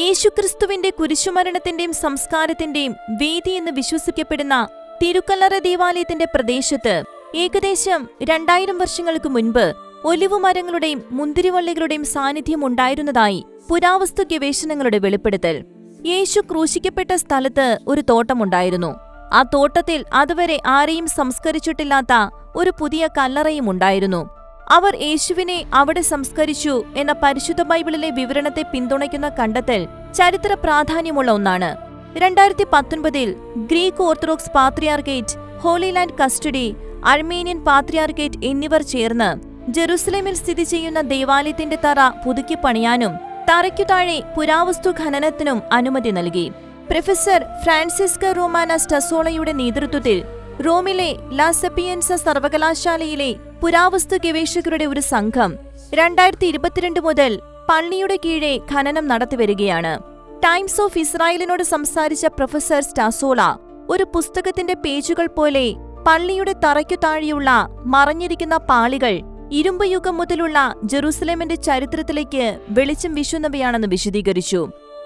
യേശുക്രിസ്തുവിന്റെ കുരിശുമരണത്തിന്റെയും സംസ്കാരത്തിന്റെയും വേദി എന്ന് വിശ്വസിക്കപ്പെടുന്ന തിരുക്കല്ലറ ദേവാലയത്തിന്റെ പ്രദേശത്ത് ഏകദേശം 2000 വർഷങ്ങൾക്ക് മുൻപ് ഒലിവുമരങ്ങളുടെയും മുന്തിരിവള്ളികളുടെയും സാന്നിധ്യം ഉണ്ടായിരുന്നതായി പുരാവസ്തു ഗവേഷണങ്ങളുടെ വെളിപ്പെടുത്തൽ. യേശു ക്രൂശിക്കപ്പെട്ട സ്ഥലത്ത് ഒരു തോട്ടമുണ്ടായിരുന്നു. ആ തോട്ടത്തിൽ അതുവരെ ആരെയും സംസ്കരിച്ചിട്ടില്ലാത്ത ഒരു പുതിയ കല്ലറയും ഉണ്ടായിരുന്നു. അവർ യേശുവിനെ അവിടെ സംസ്കരിച്ചു എന്ന പരിശുദ്ധ ബൈബിളിലെ വിവരണത്തെ പിന്തുണയ്ക്കുന്ന കണ്ടെത്തൽ ചരിത്ര പ്രാധാന്യമുള്ള ഒന്നാണ്. 2019 Greek Orthodox patriarchate, Holy Land custody, Armenian patriarchate എന്നിവർ ചേർന്ന് ജെറുസലേമിൽ സ്ഥിതി ചെയ്യുന്ന ദേവാലയത്തിന്റെ തറ പുതുക്കി പണിയാനും തറയ്ക്കു താഴെ പുരാവസ്തു ഖനനത്തിനും അനുമതി നൽകി. പ്രൊഫസർ ഫ്രാൻസിസ്ക റോമാന സ്റ്റസോളയുടെ നേതൃത്വത്തിൽ റോമിലെ ലാ സപ്പിയൻസ സർവകലാശാലയിലെ പുരാവസ്തു ഗവേഷകരുടെ ഒരു സംഘം 2022 മുതൽ പള്ളിയുടെ കീഴെ ഖനനം നടത്തിവരികയാണ്. ടൈംസ് ഓഫ് ഇസ്രായേലിനോട് സംസാരിച്ച പ്രൊഫസർ സ്റ്റസോള ഒരു പുസ്തകത്തിന്റെ പേജുകൾ പോലെ പള്ളിയുടെ തറയ്ക്കു താഴെയുള്ള മറഞ്ഞിരിക്കുന്ന പാളികൾ ഇരുമ്പ് യുഗം മുതലുള്ള ജെറുസലേമിന്റെ ചരിത്രത്തിലേക്ക് വെളിച്ചം വീശുന്നവയാണെന്ന് വിശദീകരിച്ചു.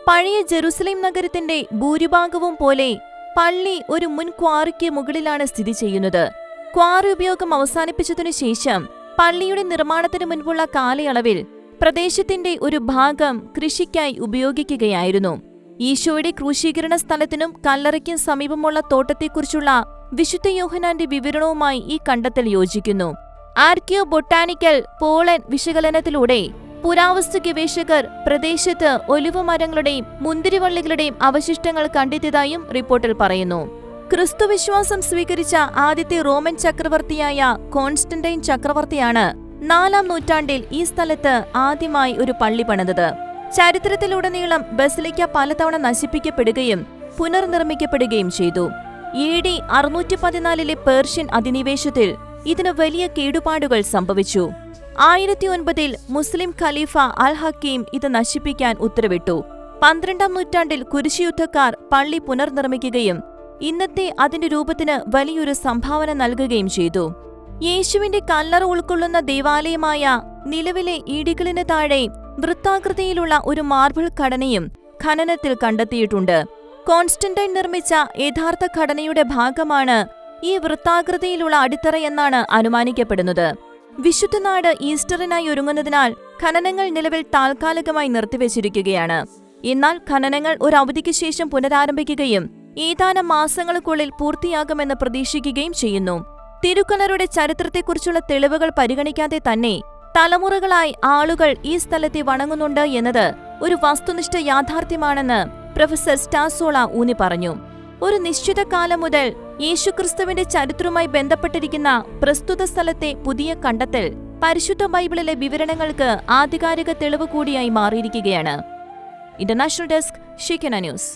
പഴയ ജെറുസലേം നഗരത്തിന്റെ ഭൂരിഭാഗവും പോലെ പള്ളി ഒരു മുൻ ക്വാറിക്ക് മുകളിലാണ് സ്ഥിതി ചെയ്യുന്നത്. ക്വാറി ഉപയോഗം അവസാനിപ്പിച്ചതിനു ശേഷം പള്ളിയുടെ നിർമ്മാണത്തിനു മുൻപുള്ള കാലയളവിൽ പ്രദേശത്തിന്റെ ഒരു ഭാഗം കൃഷിക്കായി ഉപയോഗിക്കുകയായിരുന്നു. ഈശോയുടെ ക്രൂശീകരണ സ്ഥലത്തിനും കല്ലറയ്ക്കും സമീപമുള്ള തോട്ടത്തെക്കുറിച്ചുള്ള വിശുദ്ധ യോഹന്നാന്റെ വിവരണവുമായി ഈ കണ്ടെത്തൽ യോജിക്കുന്നു. ആർക്കിയോ ബൊട്ടാനിക്കൽ പോളൻ വിശകലനത്തിലൂടെ പുരാവസ്തു ഗവേഷകർ പ്രദേശത്ത് ഒലിവുമരങ്ങളുടെയും മുന്തിരിവള്ളികളുടെയും അവശിഷ്ടങ്ങൾ കണ്ടെത്തിയതായും റിപ്പോർട്ടിൽ പറയുന്നു. ക്രിസ്തുവിശ്വാസം സ്വീകരിച്ച ആദ്യത്തെ റോമൻ ചക്രവർത്തിയായ കോൺസ്റ്റന്റൈൻ ചക്രവർത്തിയാണ് 4-ാം നൂറ്റാണ്ടിൽ ഈ സ്ഥലത്ത് ആദ്യമായി ഒരു പള്ളി പണിതത്. ചരിത്രത്തിലുടനീളം ബസിലിക്ക പലതവണ നശിപ്പിക്കപ്പെടുകയും പുനർനിർമ്മിക്കപ്പെടുകയും ചെയ്തു. AD 614 പേർഷ്യൻ അധിനിവേശത്തിൽ ഇതിന് വലിയ കേടുപാടുകൾ സംഭവിച്ചു. 1009 മുസ്ലിം ഖലീഫ അൽ ഹക്കീം ഇത് നശിപ്പിക്കാൻ ഉത്തരവിട്ടു. 12-ാം നൂറ്റാണ്ടിൽ കുരിശുയുദ്ധക്കാർ പള്ളി പുനർനിർമ്മിക്കുകയും ഇന്നത്തെ അതിന്റെ രൂപത്തിന് വലിയൊരു സംഭാവന നൽകുകയും ചെയ്തു. യേശുവിന്റെ കല്ലറ ഉൾക്കൊള്ളുന്ന ദേവാലയമായ നിലവിലെ ഈടികളിന് താഴെ വൃത്താകൃതിയിലുള്ള ഒരു മാർബിൾ ഘടനയും ഖനനത്തിൽ കണ്ടെത്തിയിട്ടുണ്ട്. കോൺസ്റ്റന്റൈൻ നിർമ്മിച്ച യഥാർത്ഥ ഘടനയുടെ ഭാഗമാണ് ഈ വൃത്താകൃതിയിലുള്ള അടിത്തറയെന്നാണ് അനുമാനിക്കപ്പെടുന്നത്. വിശുദ്ധനാട് ഈസ്റ്ററിനായി ഒരുങ്ങുന്നതിനാൽ ഖനനങ്ങൾ നിലവിൽ താൽക്കാലികമായി നിർത്തിവച്ചിരിക്കുകയാണ്. എന്നാൽ ഖനനങ്ങൾ ഒരു അവധിക്ക് ശേഷം പുനരാരംഭിക്കുകയും ഏതാനും മാസങ്ങൾക്കുള്ളിൽ പൂർത്തിയാകുമെന്ന് പ്രതീക്ഷിക്കുകയും ചെയ്യുന്നു. തിരുക്കല്ലറയുടെ ചരിത്രത്തെക്കുറിച്ചുള്ള തെളിവുകൾ പരിഗണിക്കാതെ തന്നെ തലമുറകളായി ആളുകൾ ഈ സ്ഥലത്തെ വണങ്ങുന്നുണ്ട് എന്നത് ഒരു വസ്തുനിഷ്ഠ യാഥാർത്ഥ്യമാണെന്ന് പ്രൊഫസർ സ്റ്റസോള ഊന്നി പറഞ്ഞു. ഒരു നിശ്ചിത കാലം മുതൽ യേശുക്രിസ്തുവിന്റെ ചരിത്രവുമായി ബന്ധപ്പെട്ടിരിക്കുന്ന പ്രസ്തുത സ്ഥലത്തെ പുതിയ കണ്ടെത്തൽ പരിശുദ്ധ ബൈബിളിലെ വിവരണങ്ങൾക്ക് ആധികാരിക തെളിവ് കൂടിയായി മാറിയിരിക്കുകയാണ്. International desk, ഷെക്കന news.